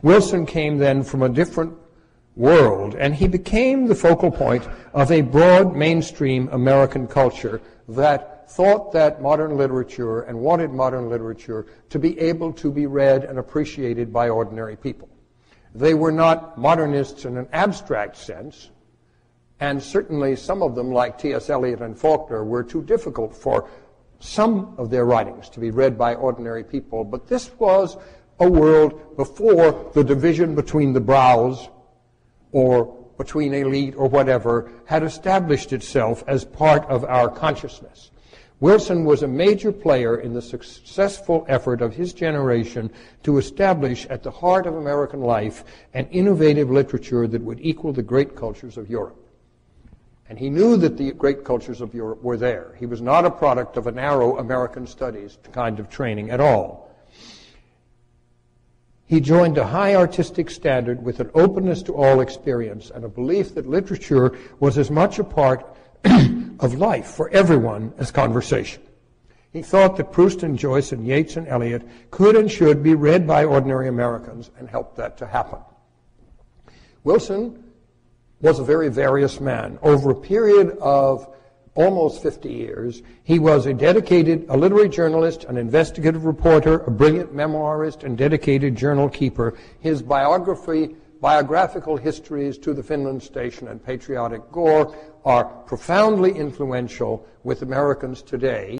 Wilson came then from a different world, and he became the focal point of a broad mainstream American culture that thought that modern literature and wanted modern literature to be able to be read and appreciated by ordinary people. They were not modernists in an abstract sense, and certainly some of them, like T.S. Eliot and Faulkner, were too difficult for some of their writings to be read by ordinary people. But this was a world before the division between the brows or between elite or whatever had established itself as part of our consciousness. Wilson was a major player in the successful effort of his generation to establish at the heart of American life an innovative literature that would equal the great cultures of Europe. And he knew that the great cultures of Europe were there. He was not a product of a narrow American studies kind of training at all. He joined a high artistic standard with an openness to all experience and a belief that literature was as much a part of life for everyone as conversation. He thought that Proust and Joyce and Yeats and Eliot could and should be read by ordinary Americans and helped that to happen. Wilson was a very various man. Over a period of almost 50 years, he was a literary journalist, an investigative reporter, a brilliant memoirist, and dedicated journal keeper. His biographical histories, To the Finland Station and Patriotic Gore, are profoundly influential with Americans today.